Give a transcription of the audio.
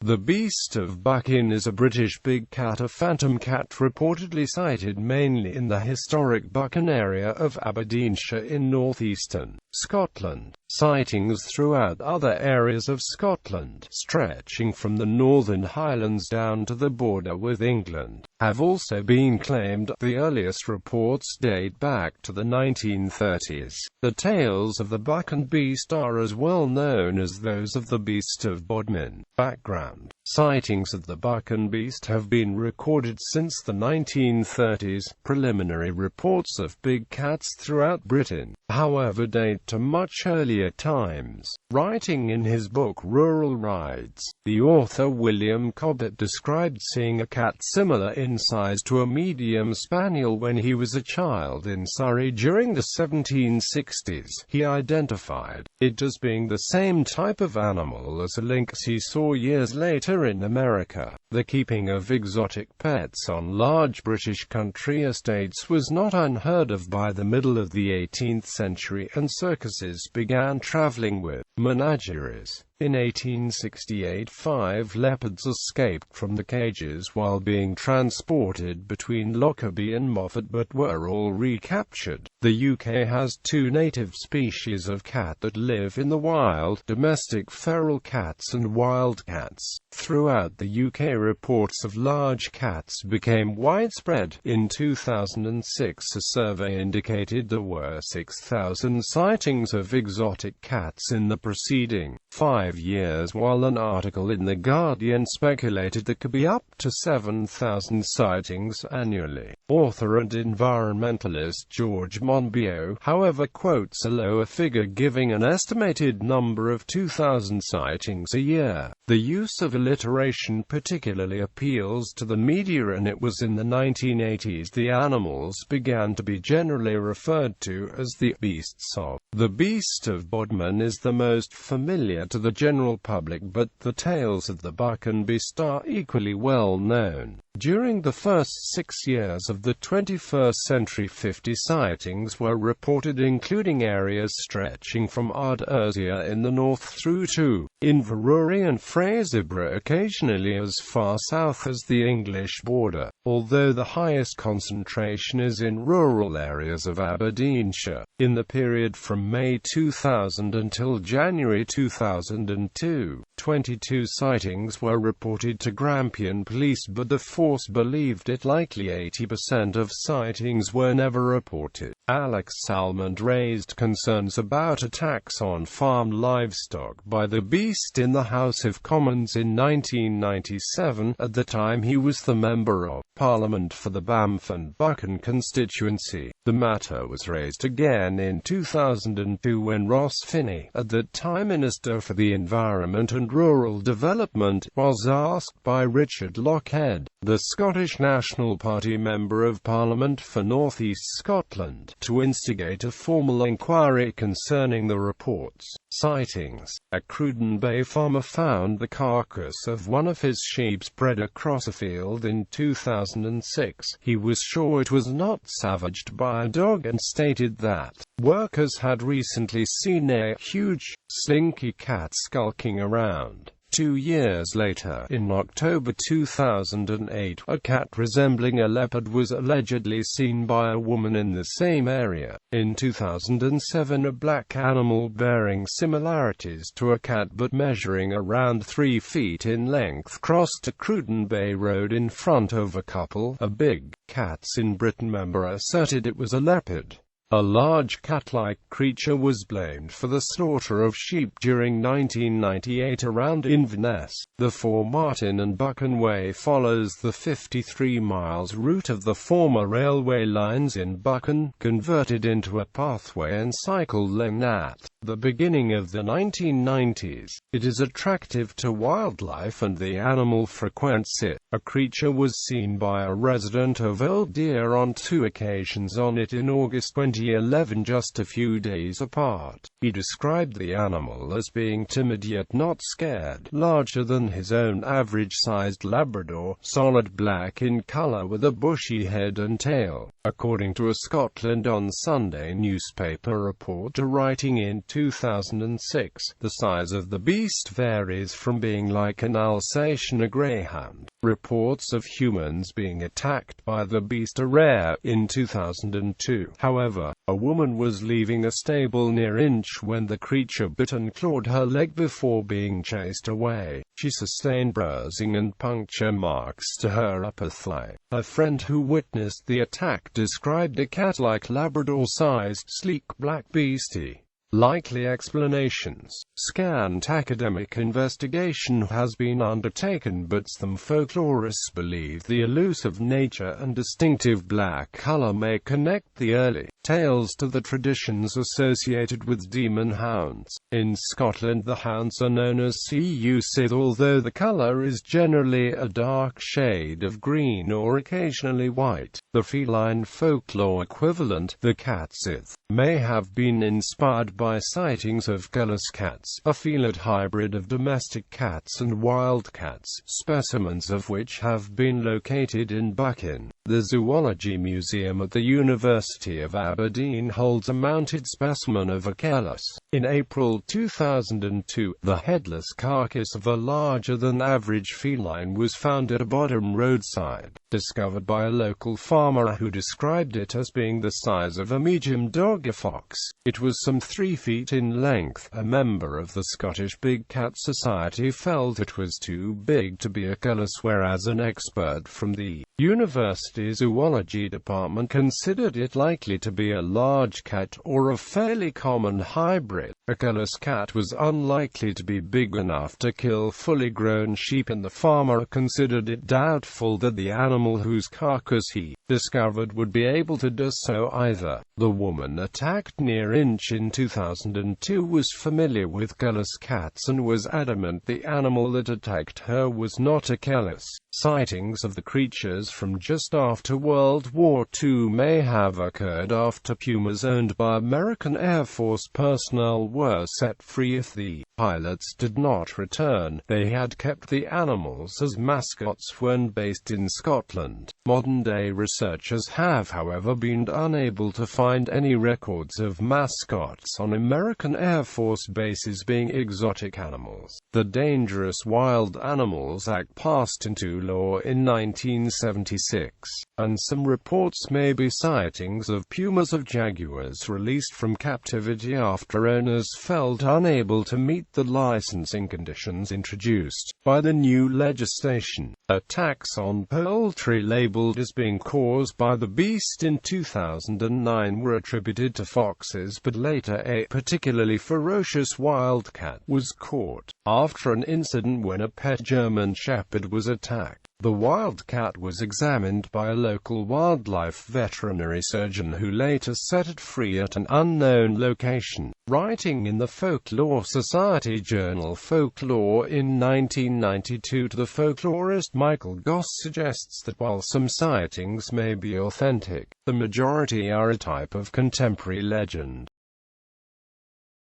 The Beast of Buchan is a British big cat, a phantom cat reportedly sighted mainly in the historic Buchan area of Aberdeenshire in northeastern Scotland. Sightings throughout other areas of Scotland, stretching from the northern highlands down to the border with England, have also been claimed. The earliest reports date back to the 1930s. The tales of the Buchan Beast are as well known as those of the Beast of Bodmin. Background: sightings of the Buchan Beast have been recorded since the 1930s. Preliminary reports of big cats throughout Britain, however, date to much earlier times. Writing in his book Rural Rides, the author William Cobbett described seeing a cat similar in size to a medium spaniel when he was a child in Surrey during the 1760s. He identified it as being the same type of animal as a lynx he saw years later in America. The keeping of exotic pets on large British country estates was not unheard of by the middle of the 18th century, and circuses began travelling with menageries. In 1868, 5 leopards escaped from the cages while being transported between Lockerbie and Moffat, but were all recaptured. The UK has 2 native species of cat that live in the wild: domestic feral cats and wild cats. Throughout the UK, reports of large cats became widespread. In 2006, a survey indicated there were 6,000 sightings of exotic cats in the preceding 5 years, while an article in The Guardian speculated there could be up to 7,000 sightings annually. Author and environmentalist George Monbiot, however, quotes a lower figure, giving an estimated number of 2,000 sightings a year. The use of alliteration particularly appeals to the media, and it was in the 1980s the animals began to be generally referred to as the beasts of. The Beast of Bodmin is the most familiar to the general public, but the tales of the Buchan Beast are equally well known. During the first 6 years of the 21st century, 50 sightings were reported, including areas stretching from Ardursia in the north through to Inverurie and Fraserburgh, occasionally as far south as the English border, although the highest concentration is in rural areas of Aberdeenshire. In the period from May 2000 until January 2002, 22 sightings were reported to Grampian Police, but the force believed it likely 80% of sightings were never reported. Alex Salmond raised concerns about attacks on farm livestock by the Beast in the House of Commons in 1997. At the time, he was the Member of Parliament for the Banff and Buchan constituency. The matter was raised again in 2002 when Ross Finney, at the time Minister for the Environment and Rural Development, was asked by Richard Lochhead, the Scottish National Party Member of Parliament for North East Scotland, to instigate a formal inquiry concerning the reports. Sightings. A Cruden Bay farmer found the carcass of one of his sheep spread across a field in 2006. He was sure it was not savaged by a dog and stated that workers had recently seen a huge, slinky cat skulking around. 2 years later, in October 2008, a cat resembling a leopard was allegedly seen by a woman in the same area. In 2007, a black animal bearing similarities to a cat but measuring around 3 feet in length crossed a Cruden Bay road in front of a couple. A big Cats in Britain member asserted it was a leopard. A large cat-like creature was blamed for the slaughter of sheep during 1998 around Inverness. The Formartine and Buchan Way follows the 53 miles route of the former railway lines in Buchan, converted into a pathway and cycle lane at the beginning of the 1990s. It is attractive to wildlife and the animal frequents it. A creature was seen by a resident of Old Deer on 2 occasions on it in August 20 2011, just a few days apart. He described the animal as being timid yet not scared, larger than his own average-sized Labrador, solid black in color with a bushy head and tail. According to a Scotland on Sunday newspaper reporter writing in 2006, the size of the beast varies from being like an Alsatian or greyhound. Reports of humans being attacked by the beast are rare. In 2002, however, a woman was leaving a stable near Inch when the creature bit and clawed her leg before being chased away. She sustained bruising and puncture marks to her upper thigh. Her friend who witnessed the attack described a cat-like Labrador-sized, sleek black beastie. Likely explanations. Scant academic investigation has been undertaken, but some folklorists believe the elusive nature and distinctive black color may connect the early tales to the traditions associated with demon hounds. In Scotland, the hounds are known as Cusid, although the color is generally a dark shade of green or occasionally white. The feline folklore equivalent, the Catsith, may have been inspired by sightings of Gallus cats, a feline hybrid of domestic cats and wild cats, specimens of which have been located in Buchan. The Zoology Museum at the University of Aberdeen holds a mounted specimen of a Gallus. In April 2002, the headless carcass of a larger-than-average feline was found at a Bodmin roadside, discovered by a local farmer who described it as being the size of a medium dog or fox. It was some 3 feet in length. A member of the Scottish Big Cat Society felt it was too big to be a Gallus, whereas an expert from the University Zoology Department considered it likely to be a large cat or a fairly common hybrid. A Gallus cat was unlikely to be big enough to kill fully grown sheep, and the farmer considered it doubtful that the animal whose carcass he discovered would be able to do so either. The woman attacked near Inch in 2002 was familiar with Gallus cats and was adamant the animal that attacked her was not a Gallus. Sightings of the creatures from just after World War II may have occurred after pumas owned by American Air Force personnel were set free. If the pilots did not return, they had kept the animals as mascots when based in Scotland. Modern-day researchers have, however, been unable to find any records of mascots on American Air Force bases being exotic animals. The Dangerous Wild Animals Act passed into law in 1976, and some reports may be sightings of pumas or jaguars released from captivity after owners felt unable to meet the licensing conditions introduced by the new legislation. Attacks on poultry labeled as being caused by the beast in 2009 were attributed to foxes, but later a particularly ferocious wildcat was caught after an incident when a pet German Shepherd was attacked. The wildcat was examined by a local wildlife veterinary surgeon who later set it free at an unknown location. Writing in the Folklore Society journal Folklore in 1992, the folklorist Michael Goss suggests that while some sightings may be authentic, the majority are a type of contemporary legend.